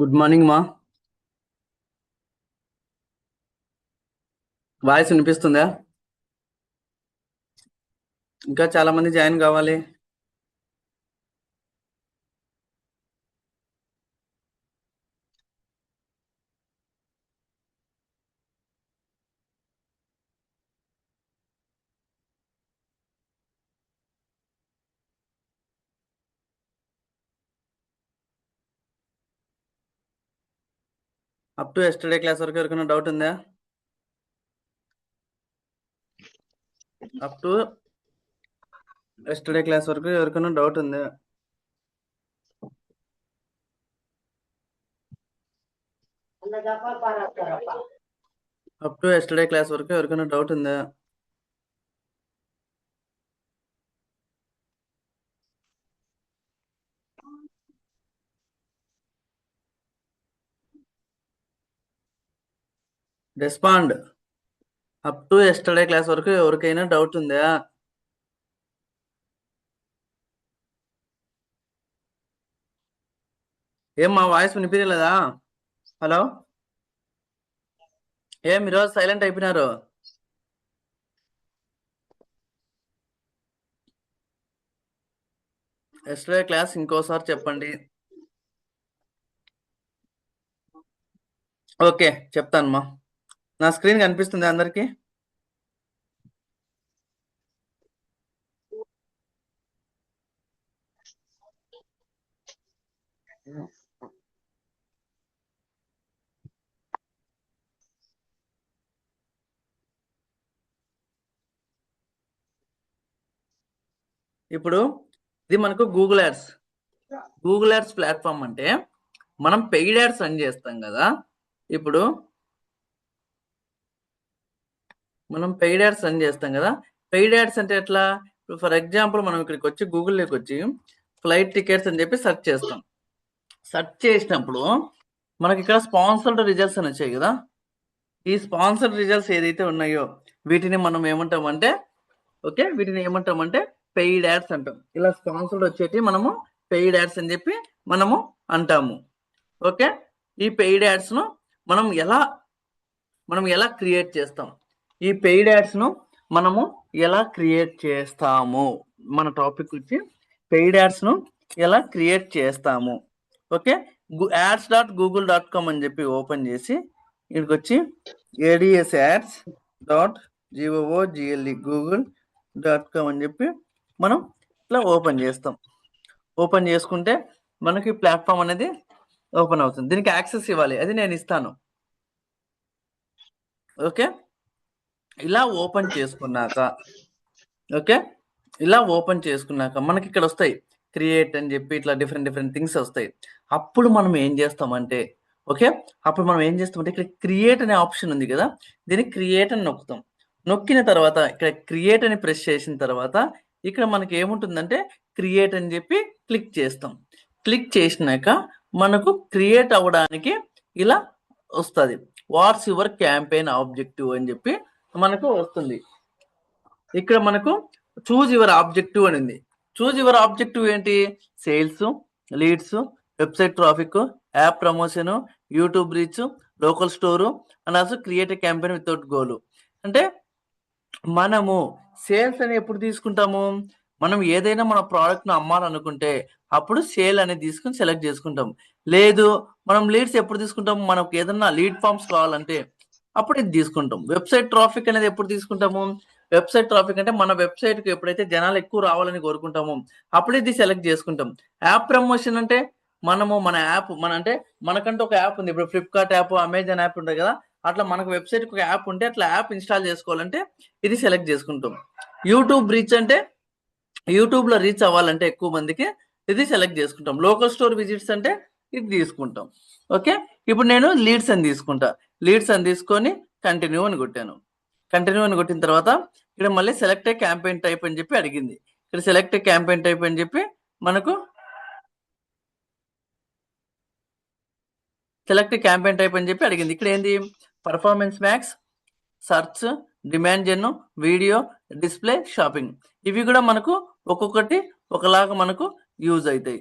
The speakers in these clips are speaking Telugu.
గుడ్ మార్నింగ్ మా. వాయిస్ వినిపిస్తుందా? ఇంకా చాలా మంది జాయిన్ కావాలి. అప్ టు ఎస్టర్డే క్లాస్ వరకు ఎవరికైనా డౌట్ ఉందా? అప్ టు ఎస్టర్డే క్లాస్ వరకు ఎవరికైనా డౌట్ ఉందా? అప్ టు ఎస్టర్డే క్లాస్ వరకు ఎవరికైనా డౌట్ ఉందా? Respond. Up to yesterday class వరకు ఎవరికైనా డౌట్ ఉందా? ఏం మా వాయిస్ వినిపించలేదా? హలో, ఏం ఈరోజు సైలెంట్ అయిపోయినారు? ఎస్టర్డే క్లాస్ ఇంకోసారి చెప్పండి. ఓకే, చెప్తాను మా. నా స్క్రీన్ కనిపిస్తుంది అందరికి? ఇప్పుడు ఇది మనకు Google ads. Google ads platform అంటే మనం పెయిడ్ యాడ్స్ రన్ చేస్తాం కదా. ఇప్పుడు మనం పెయిడ్ యాడ్స్ రన్ చేస్తాం కదా. పెయిడ్ యాడ్స్ అంటే ఎట్లా? ఫర్ ఎగ్జాంపుల్ మనం ఇక్కడికి వచ్చి గూగుల్లోకి వచ్చి ఫ్లైట్ టికెట్స్ అని చెప్పి సెర్చ్ చేస్తాం. సెర్చ్ చేసినప్పుడు మనకి ఇక్కడ స్పాన్సర్డ్ రిజల్ట్స్ అని వచ్చాయి కదా. ఈ స్పాన్సర్డ్ రిజల్ట్స్ ఏదైతే ఉన్నాయో వీటిని మనం ఏమంటామంటే వీటిని ఏమంటామంటే పెయిడ్ యాడ్స్ అంటాం. ఇలా స్పాన్సర్డ్ వచ్చేటి మనము పెయిడ్ యాడ్స్ అని చెప్పి మనము అంటాము. ఓకే, ఈ పెయిడ్ యాడ్స్ ను మనం ఎలా క్రియేట్ చేస్తాం? ఈ పెయిడ్ యాడ్స్ ను మనము ఎలా క్రియేట్ చేస్తాము? మన టాపిక్ వచ్చి పెయిడ్ యాడ్స్ ను ఎలా క్రియేట్ చేస్తాము. ఓకే, ads.google.com అని చెప్పి ఓపెన్ చేసి ఇక్కడికి వచ్చి ads.ads.google.com అని చెప్పి మనం ఇట్లా ఓపెన్ చేస్తాం. ఓపెన్ చేసుకుంటే మనకి ప్లాట్ఫామ్ అనేది ఓపెన్ అవుతుంది. దీనికి యాక్సెస్ ఇవ్వాలి, అది నేను ఇస్తాను. ఓకే, ఇలా ఓపెన్ చేసుకున్నాక మనకి ఇక్కడ వస్తాయి క్రియేట్ అని చెప్పి ఇట్లా డిఫరెంట్ థింగ్స్ వస్తాయి. అప్పుడు మనం ఏం చేస్తామంటే ఇక్కడ క్రియేట్ అనే ఆప్షన్ ఉంది కదా, దీన్ని క్రియేట్ అని నొక్కుతాం. నొక్కిన తర్వాత ఇక్కడ క్రియేట్ అని ప్రెస్ చేసిన తర్వాత ఇక్కడ మనకి ఏముంటుందంటే క్రియేట్ అని చెప్పి క్లిక్ చేస్తాం. క్లిక్ చేసినాక మనకు క్రియేట్ అవ్వడానికి ఇలా వస్తుంది. వాట్స్ యువర్ క్యాంపెయిన్ ఆబ్జెక్టివ్ అని చెప్పి మనకు వస్తుంది. ఇక్కడ మనకు చూజ్ యువర్ ఆబ్జెక్టివ్ అని ఉంది. చూజ్ యువర్ ఆబ్జెక్టివ్ ఏంటి? Sales, leads, website traffic, app promotion, YouTube reach, local store and also create a campaign without goal. అంటే మనము సేల్స్ అని ఎప్పుడు తీసుకుంటాము? మనం ఏదైనా మన ప్రోడక్ట్ను అమ్మాలనుకుంటే అప్పుడు సేల్ అనేది తీసుకుని సెలెక్ట్ చేసుకుంటాం. లేదు, మనం లీడ్స్ ఎప్పుడు తీసుకుంటాము? మనకు ఏదన్నా లీడ్ ఫామ్స్ కావాలంటే అప్పుడు ఇది తీసుకుంటాం. వెబ్సైట్ ట్రాఫిక్ అనేది ఎప్పుడు తీసుకుంటాము? వెబ్సైట్ ట్రాఫిక్ అంటే మన వెబ్సైట్కి ఎప్పుడైతే జనాలు ఎక్కువ రావాలని కోరుకుంటామో అప్పుడు ఇది సెలెక్ట్ చేసుకుంటాం. యాప్ ప్రమోషన్ అంటే మనము మన యాప్ అంటే మనకంటూ ఒక యాప్ ఉంది. ఇప్పుడు ఫ్లిప్కార్ట్ యాప్, అమెజాన్ యాప్ ఉంటుంది కదా, అట్లా మనకు వెబ్సైట్కి ఒక యాప్ ఉంటే అట్లా యాప్ ఇన్స్టాల్ చేసుకోవాలంటే ఇది సెలెక్ట్ చేసుకుంటాం. యూట్యూబ్ రీచ్ అంటే యూట్యూబ్లో రీచ్ అవ్వాలంటే ఎక్కువ మందికి ఇది సెలెక్ట్ చేసుకుంటాం. లోకల్ స్టోర్ విజిట్స్ అంటే ఇది తీసుకుంటాం. ఓకే, ఇప్పుడు నేను లీడ్స్ అని తీసుకుంటా. లీడ్స్ అని తీసుకొని కంటిన్యూ అని కొట్టాను. కంటిన్యూ అని కొట్టిన తర్వాత ఇక్కడ మళ్ళీ సెలెక్ట్ క్యాంపెయిన్ టైప్ అని చెప్పి అడిగింది. ఇక్కడ సెలెక్ట్ క్యాంపెయిన్ టైప్ అని చెప్పి మనకు సెలెక్ట్ క్యాంపెయిన్ టైప్ అని చెప్పి అడిగింది. ఇక్కడ ఏంది? పర్ఫార్మెన్స్ మ్యాక్స్, సర్చ్, డిమాండ్ జెన్, వీడియో, డిస్ప్లే, షాపింగ్. ఇవి కూడా మనకు ఒక్కొక్కటి ఒకలాగా మనకు యూజ్ అవుతాయి.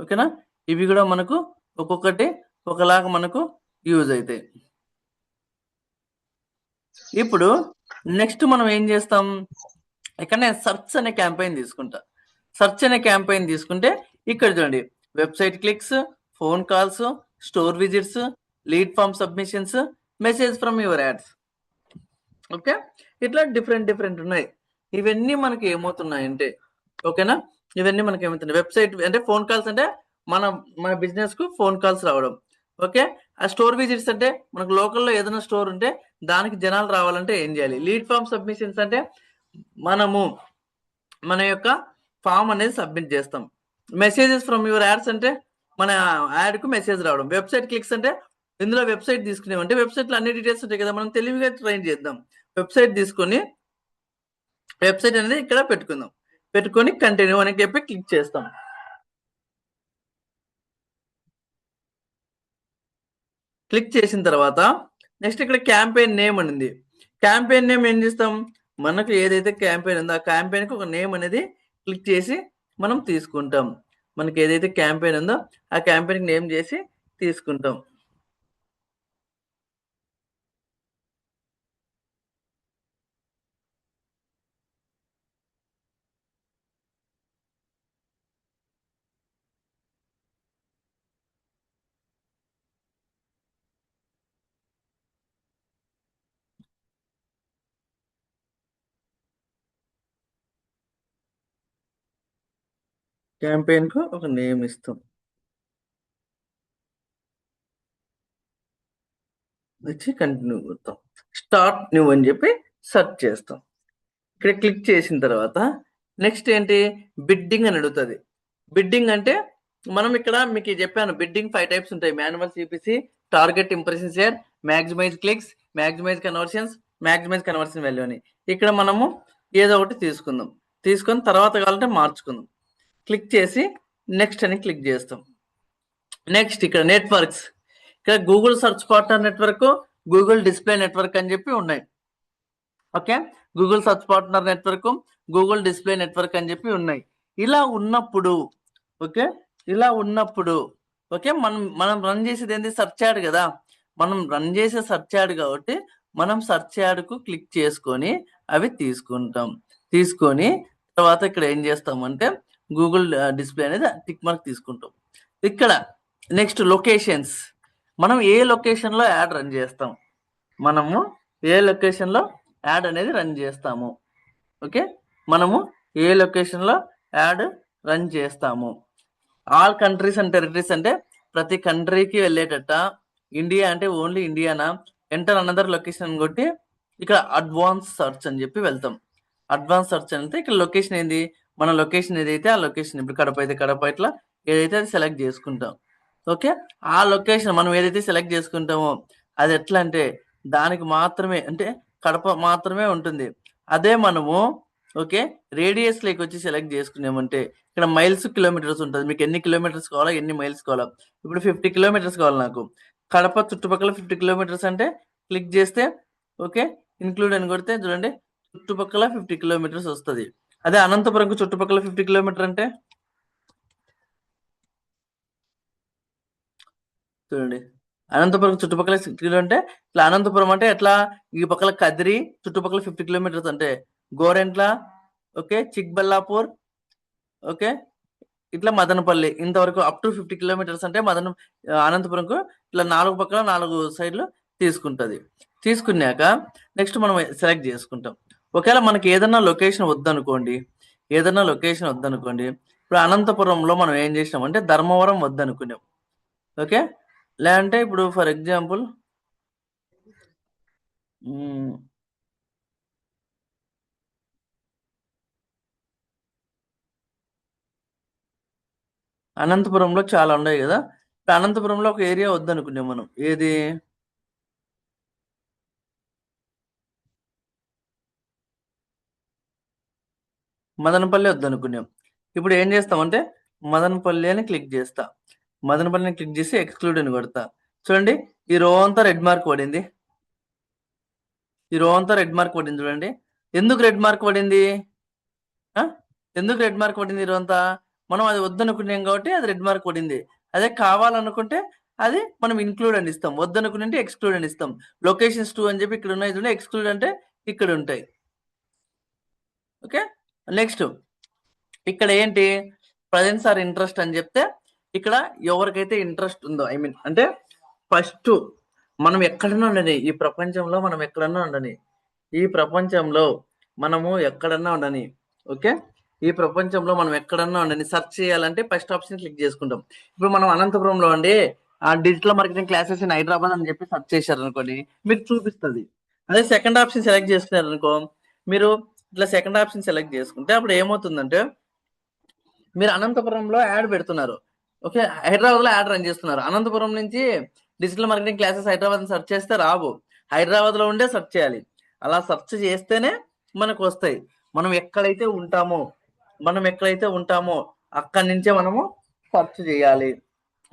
ఓకేనా? ఇవి కూడా మనకు ఒక్కొక్కటి ఒకలాగా మనకు యూజ్ అయితాయి. ఇప్పుడు నెక్స్ట్ మనం ఏం చేస్తాం, ఇక్కడ నేను సెర్చ్ అనే క్యాంపెయిన్ తీసుకుంటా. సెర్చ్ అనే క్యాంపెయిన్ తీసుకుంటే ఇక్కడ చూడండి, website clicks, phone calls, store visits, lead form submissions, message from your ads. Okay, ఇట్లా డిఫరెంట్ ఉన్నాయి. ఇవన్నీ మనకి ఏమవుతున్నాయంటే, ఓకేనా, ఇవన్నీ మనకి ఏమవుతున్నాయి, వెబ్సైట్ అంటే ఫోన్ కాల్స్ అంటే మన బిజినెస్ కు ఫోన్ కాల్స్ రావడం. ఓకే, ఆ స్టోర్ విజిట్స్ అంటే మనకు లోకల్లో ఏదైనా స్టోర్ ఉంటే దానికి జనాలు రావాలంటే ఏం చేయాలి. లీడ్ ఫామ్ సబ్మిషన్స్ అంటే మనము మన యొక్క ఫామ్ అనేది సబ్మిట్ చేస్తాం. మెసేజెస్ ఫ్రమ్ యువర్ యాడ్స్ అంటే మన యాడ్ కు మెసేజ్ రావడం. వెబ్సైట్ క్లిక్స్ అంటే ఇందులో వెబ్సైట్ తీసుకునేవంటే వెబ్సైట్ లో అన్ని డీటెయిల్స్ ఉంటాయి కదా, మనం తెలివిగా ట్రైన్ చేద్దాం. వెబ్సైట్ తీసుకొని వెబ్సైట్ అనేది ఇక్కడ పెట్టుకుందాం. పెట్టుకొని కంటిన్యూ అని చెప్పి క్లిక్ చేస్తాం. క్లిక్ చేసిన తర్వాత నెక్స్ట్ ఇక్కడ క్యాంపెయిన్ నేమ్ అనేది, క్యాంపెయిన్ నేమ్ ఏం చేస్తాం, మనకు ఏదైతే క్యాంపెయిన్ ఉందో ఆ క్యాంపెయిన్ కి ఒక నేమ్ అనేది క్లిక్ చేసి మనం తీసుకుంటాం. మనకి ఏదైతే క్యాంపెయిన్ ఉందో ఆ క్యాంపెయిన్ కి నేమ్ చేసి తీసుకుంటాం. క్యాంపెయిన్ కు ఒక నేమ్ ఇస్తాం, వచ్చి కంటిన్యూ కొడతాం. స్టార్ట్ న్యూ అని చెప్పి సెర్చ్ చేస్తాం. ఇక్కడ క్లిక్ చేసిన తర్వాత నెక్స్ట్ ఏంటి, బిడ్డింగ్ అని అడుగుతుంది. బిడ్డింగ్ అంటే మనం ఇక్కడ మీకు చెప్పాను, బిడ్డింగ్ 5 టైప్స్ ఉంటాయి. Manual CPC, target impression share, maximize clicks, maximize conversions, maximize conversion value అని. ఇక్కడ మనము ఏదో ఒకటి తీసుకుందాం, తీసుకొని తర్వాత కావాలంటే మార్చుకుందాం. క్లిక్ చేసి నెక్స్ట్ అని క్లిక్ చేస్తాం. నెక్స్ట్ ఇక్కడ నెట్వర్క్స్, ఇక్కడ Google search partner network, Google display network అని చెప్పి ఉన్నాయి. Okay, Google search partner network, Google display network అని చెప్పి ఉన్నాయి. ఇలా ఉన్నప్పుడు ఓకే, ఇలా ఉన్నప్పుడు ఓకే, మనం రన్ చేసేది ఏంటి, సర్చ్ యాడ్ కదా. మనం రన్ చేసే సర్చ్ యాడ్ కాబట్టి మనం సర్చ్ యాడ్ కు క్లిక్ చేసుకొని అవి తీసుకుంటాం. తీసుకొని తర్వాత ఇక్కడ ఏం చేస్తామంటే గూగుల్ డిస్ప్లే అనేది టిక్ మార్క్ తీసుకుంటాం. ఇక్కడ నెక్స్ట్ లొకేషన్స్, మనం ఏ లొకేషన్ లో యాడ్ రన్ చేస్తాం, మనము ఏ లొకేషన్ లో యాడ్ అనేది రన్ చేస్తాము. ఓకే, మనము ఏ లొకేషన్ లో యాడ్ రన్ చేస్తాము. ఆల్ కంట్రీస్ అండ్ టెరిటరీస్ అంటే ప్రతి కంట్రీకి వెళ్ళేటట్ట. ఇండియా అంటే only Indiana, enter another location కొట్టి ఇక్కడ అడ్వాన్స్ సర్చ్ అని చెప్పి వెళ్తాం. అడ్వాన్స్ సర్చ్ అంటే ఇక్కడ లొకేషన్ ఏంది, మన లొకేషన్ ఏదైతే ఆ లొకేషన్, ఇప్పుడు కడప అయితే కడప, ఇట్లా ఏదైతే అది సెలెక్ట్ చేసుకుంటాం. ఓకే, ఆ లొకేషన్ మనం ఏదైతే సెలెక్ట్ చేసుకుంటామో అది ఎట్లా అంటే దానికి మాత్రమే, అంటే కడప మాత్రమే ఉంటుంది. అదే మనము ఓకే రేడియస్ లేకి వచ్చి సెలెక్ట్ చేసుకున్నామంటే ఇక్కడ మైల్స్ కిలోమీటర్స్ ఉంటుంది. మీకు ఎన్ని కిలోమీటర్స్ కావాలా, ఎన్ని మైల్స్ కావాలా. ఇప్పుడు 50 కిలోమీటర్స్ కావాలి నాకు, కడప చుట్టుపక్కల 50 కిలోమీటర్స్ అంటే క్లిక్ చేస్తే ఓకే ఇన్క్లూడ్ అని కొడితే చూడండి చుట్టుపక్కల 50 కిలోమీటర్స్ వస్తుంది. అదే అనంతపురంకు చుట్టుపక్కల 50 కిలోమీటర్ అంటే చూడండి, అనంతపురం చుట్టుపక్కల 60 కిలో అంటే ఇట్లా అనంతపురం అంటే ఎట్లా, ఈ పక్కల కదిరి చుట్టుపక్కల 50 కిలోమీటర్స్ అంటే గోరెంట్ల, ఓకే చిక్బల్లాపూర్, ఓకే ఇట్లా మదనపల్లి, ఇంతవరకు అప్ టు 50 కిలోమీటర్స్ అంటే అనంతపురంకు ఇట్లా 4 పక్కల 4 సైడ్లు తీసుకుంటది. తీసుకున్నాక నెక్స్ట్ మనం సెలెక్ట్ చేసుకుంటాం. ఒకవేళ మనకి ఏదన్నా లొకేషన్ వద్దనుకోండి, ఏదన్నా లొకేషన్ వద్దనుకోండి, ఇప్పుడు అనంతపురంలో మనం ఏం చేసినాం అంటే ధర్మవరం వద్దనుకున్నాం. ఓకే, లేదంటే ఇప్పుడు ఫర్ ఎగ్జాంపుల్ అనంతపురంలో చాలా ఉన్నాయి కదా, ఇప్పుడు అనంతపురంలో ఒక ఏరియా వద్దనుకున్నాం మనం, ఏది మదనపల్లి వద్దనుకున్నాం. ఇప్పుడు ఏం చేస్తామంటే మదనపల్లి అని క్లిక్ చేస్తా. మదనపల్లిని క్లిక్ చేసి ఎక్స్క్లూడ్ అని కొడతా. చూడండి ఈ రో అంతా రెడ్ మార్క్ పడింది, ఈ రో అంతా రెడ్ మార్క్ పడింది. చూడండి ఎందుకు రెడ్ మార్క్ పడింది, ఎందుకు రెడ్ మార్క్ పడింది ఈ రో అంతా, మనం అది వద్దనుకున్నాం కాబట్టి అది రెడ్ మార్క్ పడింది. అదే కావాలనుకుంటే అది మనం ఇంక్లూడ్ అని ఇస్తాం. వద్దనుకుంటే ఎక్స్క్లూడ్ అని ఇస్తాం. లొకేషన్స్ 2 అని చెప్పి ఇక్కడ ఉన్నాయి చూడండి. ఎక్స్క్లూడ్ అంటే ఇక్కడ ఉంటాయి. ఓకే. నెక్స్ట్ ఇక్కడ ఏంటి ప్రజెన్స్ ఆర్ ఇంట్రెస్ట్ అని చెప్తే ఇక్కడ ఎవరికైతే ఇంట్రెస్ట్ ఉందో ఐ మీన్ అంటే ఫస్ట్ మనం ఎక్కడన్నా ఉండని ఈ ప్రపంచంలో మనం ఎక్కడన్నా ఉండని ఈ ప్రపంచంలో మనము ఎక్కడన్నా ఉండని ఓకే ఈ ప్రపంచంలో మనం ఎక్కడన్నా ఉండని సెర్చ్ చేయాలంటే ఫస్ట్ ఆప్షన్ క్లిక్ చేసుకుంటాం. ఇప్పుడు మనం అనంతపురంలో అండి ఆ digital marketing classes in Hyderabad అని చెప్పి సెర్చ్ చేశారు అనుకోండి మీకు చూపిస్తుంది. అదే సెకండ్ ఆప్షన్ సెలెక్ట్ చేసుకున్నారు అనుకో మీరు ఇట్లా సెకండ్ ఆప్షన్ సెలెక్ట్ చేసుకుంటే అప్పుడు ఏమవుతుందంటే మీరు అనంతపురంలో యాడ్ పెడుతున్నారు. ఓకే హైదరాబాద్ లో యాడ్ రన్ చేస్తున్నారు. అనంతపురం నుంచి digital marketing classes Hyderabad search చేస్తే రావు. హైదరాబాద్ లో ఉండే సెర్చ్ చేయాలి. అలా సెర్చ్ చేస్తేనే మనకు వస్తాయి. మనం ఎక్కడైతే ఉంటామో అక్కడి నుంచే మనము సెర్చ్ చేయాలి.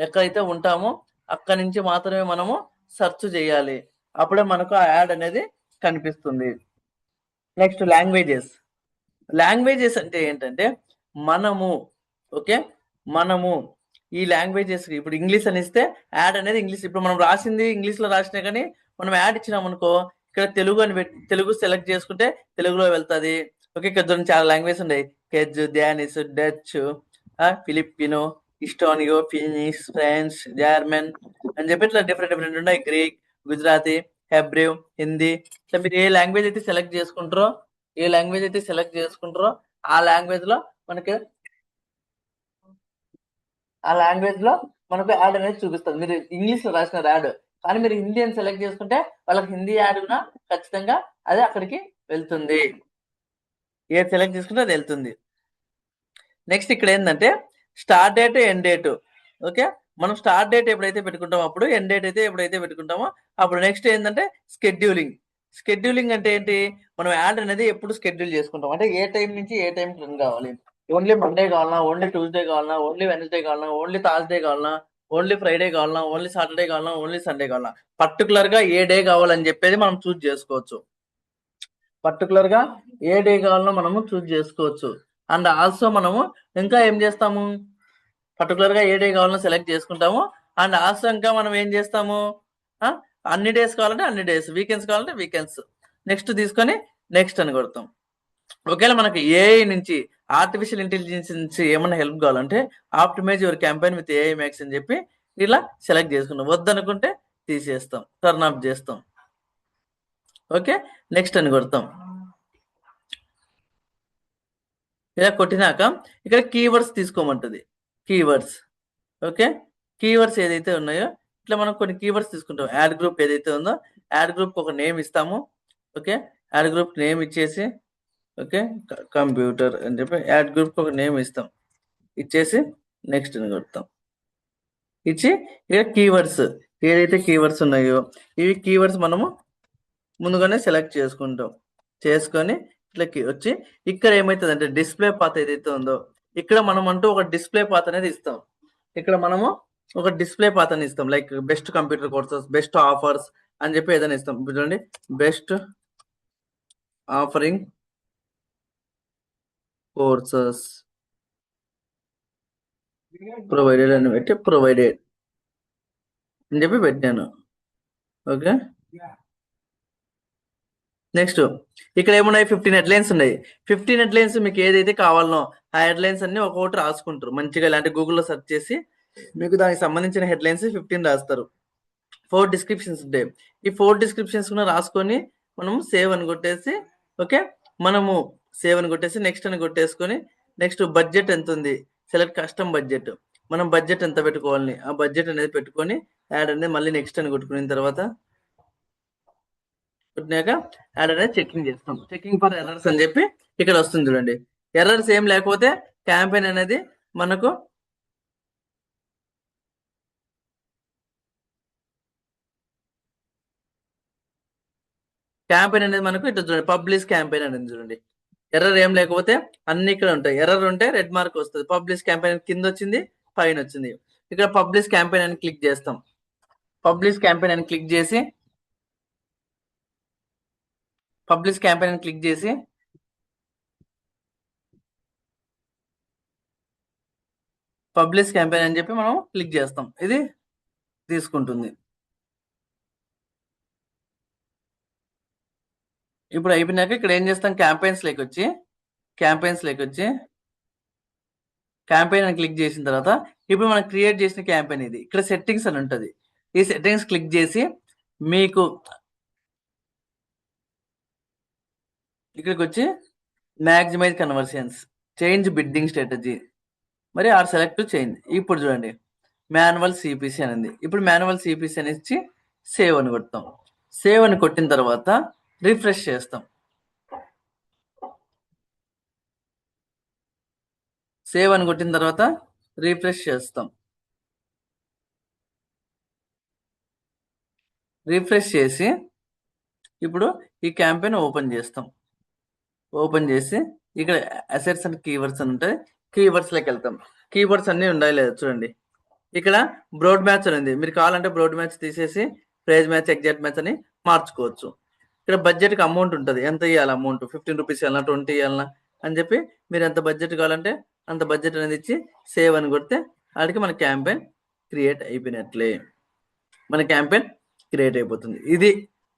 ఎక్కడైతే ఉంటామో అక్కడి నుంచి మాత్రమే మనము సెర్చ్ చేయాలి. అప్పుడే మనకు ఆ యాడ్ అనేది కనిపిస్తుంది. నెక్స్ట్ లాంగ్వేజెస్ అంటే ఏంటంటే మనము ఓకే మనము ఈ లాంగ్వేజెస్ ఇప్పుడు ఇంగ్లీష్ అని ఇస్తే యాడ్ అనేది ఇంగ్లీష్. ఇప్పుడు మనం రాసింది ఇంగ్లీష్ లో రాసినా కానీ మనం యాడ్ ఇచ్చినాం అనుకో ఇక్కడ తెలుగు అని తెలుగు సెలెక్ట్ చేసుకుంటే తెలుగులో వెళ్తుంది. ఓకే ఇక్కడ చాలా లాంగ్వేజ్ ఉన్నాయి. Czech, Danish, Dutch, Filipino, Estonian, Finnish, French, German అని చెప్పి ఇట్లా డిఫరెంట్ ఉన్నాయి. గ్రీక్, గుజరాతీ, హెబ్రివ్, హిందీ ఇట్లా మీరు ఏ లాంగ్వేజ్ అయితే సెలెక్ట్ చేసుకుంటారో ఆ లాంగ్వేజ్ లో మనకి యాడ్ అనేది చూపిస్తుంది. మీరు ఇంగ్లీష్ లో రాసిన యాడ్ కానీ మీరు హిందీ అని సెలెక్ట్ చేసుకుంటే వాళ్ళకి హిందీ యాడ్ కూడా ఖచ్చితంగా అది అక్కడికి వెళ్తుంది. ఏది సెలెక్ట్ చేసుకుంటే అది వెళ్తుంది. నెక్స్ట్ ఇక్కడ ఏంటంటే start date end date. Okay మనం స్టార్ట్ డేట్ ఎప్పుడైతే పెట్టుకుంటామో అప్పుడు ఎండ్ డేట్ అయితే ఎప్పుడైతే పెట్టుకుంటామో అప్పుడు నెక్స్ట్ ఏంటంటే స్కెడ్యూలింగ్ అంటే ఏంటి మనం యాడ్ అనేది ఎప్పుడు షెడ్యూల్ చేసుకుంటాం అంటే ఏ టైం నుంచి ఏ టైం రన్ కావాలి. ఓన్లీ మండే కావాలన్నా, ఓన్లీ ట్యూస్డే కావాలన్నా, ఓన్లీ వెన్స్డే కావాలన్నా, ఓన్లీ థర్స్డే కావాలన్నా, ఓన్లీ ఫ్రైడే కావాలన్నా, ఓన్లీ సాటర్డే కావాలన్నా, ఓన్లీ సండే కావాలన్నా పర్టికులర్ గా ఏ డే కావాలని చెప్పేది మనం చూస్ చేసుకోవచ్చు. అండ్ ఆల్సో మనము ఇంకా ఏం చేస్తాము పర్టికులర్ గా ఏ డే కావాలన్నా సెలెక్ట్ చేసుకుంటాము. అండ్ ఆల్సో ఇంకా మనం ఏం చేస్తాము అన్ని డేస్ కావాలంటే అన్ని డేస్, వీకెండ్స్ కావాలంటే వీకెండ్స్ నెక్స్ట్ తీసుకొని నెక్స్ట్ అని కొడతాం. ఒకవేళ మనకి ఏఐ నుంచి ఆర్టిఫిషియల్ ఇంటెలిజెన్స్ నుంచి ఏమైనా హెల్ప్ కావాలంటే optimise your campaign with AI max అని చెప్పి ఇలా సెలెక్ట్ చేసుకుంటాం. వద్దనుకుంటే తీసేస్తాం, టర్న్ ఆఫ్ చేస్తాం. ఓకే నెక్స్ట్ అని కొడతాం. ఇలా కొట్టినాక ఇక్కడ కీవర్డ్స్ తీసుకోమంటుంది. ఓకే కీవర్డ్స్ ఏదైతే ఉన్నాయో ఇట్లా మనం కొన్ని కీవర్డ్స్ తీసుకుంటాం. యాడ్ గ్రూప్ ఏదైతే ఉందో యాడ్ గ్రూప్ ఒక నేమ్ ఇస్తాము. ఓకే యాడ్ గ్రూప్ నేమ్ ఇచ్చేసి ఓకే కంప్యూటర్ అని చెప్పి యాడ్ గ్రూప్ ఒక నేమ్ ఇచ్చేసి నెక్స్ట్ అని కొడతాం. ఇచ్చి ఇక్కడ కీవర్డ్స్ ఏదైతే కీవర్డ్స్ ఉన్నాయో ఇవి కీవర్డ్స్ మనము ముందుగానే సెలెక్ట్ చేసుకొని ఇట్లా వచ్చి ఇక్కడ ఏమవుతుంది అంటే డిస్ప్లే పాత్ ఏదైతే ఉందో ఇక్కడ మనం అంటూ ఒక డిస్ప్లే పాత్ అనేది ఇస్తాం. ఇక్కడ మనము ఒక డిస్ప్లే పాత్ అని ఇస్తాం. Like best computer courses, best offers అని చెప్పి ఏదైనా ఇస్తాం. చూడండి బెస్ట్ ఆఫరింగ్ కోర్సెస్ ప్రొవైడెడ్ అని పెట్టి ప్రొవైడెడ్ అని చెప్పి పెట్టాను. ఓకే నెక్స్ట్ ఇక్కడ ఏమున్నాయి 15 హెడ్లైన్స్ ఉన్నాయి. 15 హెడ్లైన్స్ మీకు ఏదైతే కావాలనో ఆ హెడ్లైన్స్ అన్ని ఒక్కొక్కటి రాసుకుంటారు. మంచిగా ఇలాంటి గూగుల్లో సెర్చ్ చేసి మీకు దానికి సంబంధించిన హెడ్లైన్స్ 15 రాస్తారు. 4 డిస్క్రిప్షన్స్ ఉంటాయి. ఈ 4 డిస్క్రిప్షన్స్ కూడా రాసుకొని మనం సేవ్ అని కొట్టేసి ఓకే మనము సేవ్ అని కొట్టేసి నెక్స్ట్ అని కొట్టేసుకొని నెక్స్ట్ బడ్జెట్ ఎంత ఉంది సెలెక్ట్ కస్టమ్ బడ్జెట్ మనం బడ్జెట్ ఎంత పెట్టుకోవాలని ఆ బడ్జెట్ అనేది పెట్టుకొని యాడ్ అనేది మళ్ళీ నెక్స్ట్ అని కొట్టుకున్న తర్వాత కొట్టినాక యాడ్ అనేది చెకింగ్ చేస్తాం. చెకింగ్ ఫర్ ఎర్రర్స్ అని చెప్పి ఇక్కడ వస్తుంది చూడండి. ఎర్రర్స్ ఏం లేకపోతే క్యాంపెయిన్ అనేది మనకు ఇట్లా చూడండి పబ్లిష్ క్యాంపెయిన్ అనేది చూడండి. ఎర్రర్ ఏం లేకపోతే అన్ని ఇక్కడ ఉంటాయి. ఎర్రర్ ఉంటే రెడ్ మార్క్ వస్తుంది. పబ్లిష్ క్యాంపెయిన్ కింద వచ్చింది, పైన వచ్చింది. ఇక్కడ పబ్లిష్ క్యాంపెయిన్ అని క్లిక్ చేస్తాం. పబ్లిష్ క్యాంపెయిన్ అని క్లిక్ చేసి పబ్లిష్ క్యాంపెయిన్ అని క్లిక్ చేసి పబ్లిష్ క్యాంపెయిన్ అని చెప్పి మనం క్లిక్ చేస్తాం. ఇది తీసుకుంటుంది. ఇప్పుడు అయిపోయినాక ఇక్కడ ఏం చేస్తాం, క్యాంపెయిన్స్ వచ్చి క్యాంపెయిన్ అని క్లిక్ చేసిన తర్వాత ఇప్పుడు మనం క్రియేట్ చేసిన క్యాంపెయిన్ ఇది. ఇక్కడ సెట్టింగ్స్ అని ఉంటుంది. ఈ సెట్టింగ్స్ క్లిక్ చేసి మీకు ఇక్కడికి వచ్చి maximize conversions, change bidding strategy, మరి ఆర్ సెలెక్ట్ చేంజ్. ఇప్పుడు చూడండి మాన్యువల్ సిపిసి అని ఉంది. ఇప్పుడు మాన్యువల్ సిపిసి అని ఇచ్చి సేవ్ అని కొడతాం. సేవ్ అని కొట్టిన తర్వాత రిఫ్రెష్ చేస్తాం. సేవ్ అని కొట్టిన తర్వాత రిఫ్రెష్ చేస్తాం. రిఫ్రెష్ చేసి ఇప్పుడు ఈ క్యాంపెయిన్ ఓపెన్ చేస్తాం. ఓపెన్ చేసి ఇక్కడ అసెట్స్ అండ్ కీవర్డ్స్ అని ఉంటాయి. కీవర్డ్స్లోకి వెళ్తాం. కీవర్డ్స్ అన్నీ ఉండాలి లేదా చూడండి. ఇక్కడ బ్రోడ్ మ్యాచ్ అని ఉంది. మీరు కావాలంటే బ్రోడ్ మ్యాచ్ తీసేసి ప్రైజ్ మ్యాచ్, ఎగ్జాక్ట్ మ్యాచ్ అని మార్చుకోవచ్చు. ఇక్కడ బడ్జెట్కి అమౌంట్ ఉంటుంది. ఎంత ఇవ్వాలి అమౌంట్, 15 రూపీస్ ఇవ్వాలన్నా 20 ఇవ్వాలన్నా అని చెప్పి మీరు ఎంత బడ్జెట్ కావాలంటే అంత బడ్జెట్ అనేది ఇచ్చి సేవ్ అని కొడితే వాడికి మన క్యాంపెయిన్ క్రియేట్ అయిపోయినట్లే. మన క్యాంపెయిన్ క్రియేట్ అయిపోతుంది. ఇది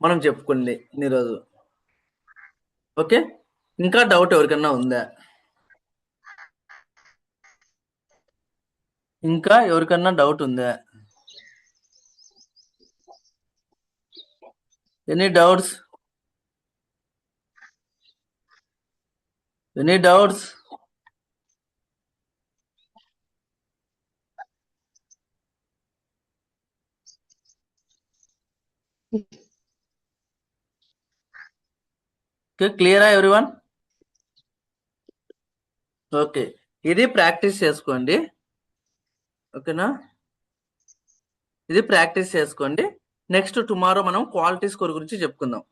మనం చెప్పుకోండి ఈరోజు. ఓకే, ఇంకా డౌట్ ఎవరికన్నా ఉందా? ఇంకా ఎవరికన్నా డౌట్ ఉందా? Any doubts? Any doubts? క్లియరా ఎవ్రీవన్? ఓకే, ఇది ప్రాక్టీస్ చేసుకోండి. ఓకేనా, ఇది ప్రాక్టీస్ చేసుకోండి. నెక్స్ట్ టుమారో మనం క్వాలిటీ స్కోర్ గురించి చెప్పుకుందాం.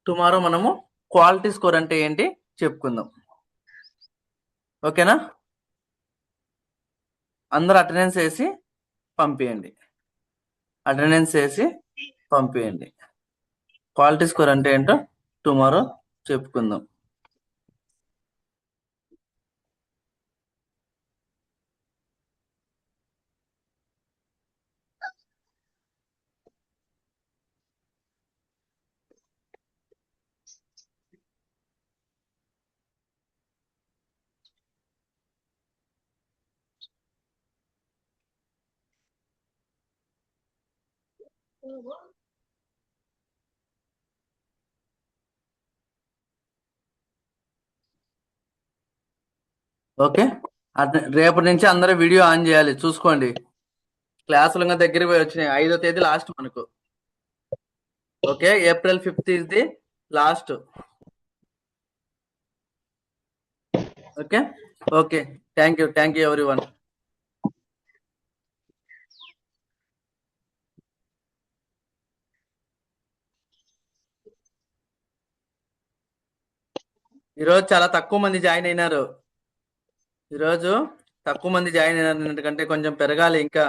టుమారో మనము క్వాలిటీ స్కోర్ అంటే ఏంటి చెప్పుకుందాం. ఓకేనా, అందరూ అటెండెన్స్ వేసి పంపించండి. అటెండెన్స్ వేసి పంపించండి. క్వాలిటీ స్కోర్ అంటే ఏంటో టుమారో చెప్పుకుందాం. ఓకే, రేపటి నుంచి అందరూ వీడియో ఆన్ చేయాలి. చూసుకోండి, క్లాసులు ఇంకా దగ్గరికి పోయి వచ్చినాయి. 5వ తేదీ లాస్ట్ మనకు. Okay, April 5th is the last. Okay, okay, thank you everyone. ఈరోజు చాలా తక్కువ మంది జాయిన్ అయినారు. ఈరోజు తక్కువ మంది జాయిన్ అయినారు, ఎందుకంటే కొంచెం పెరగాలి ఇంకా.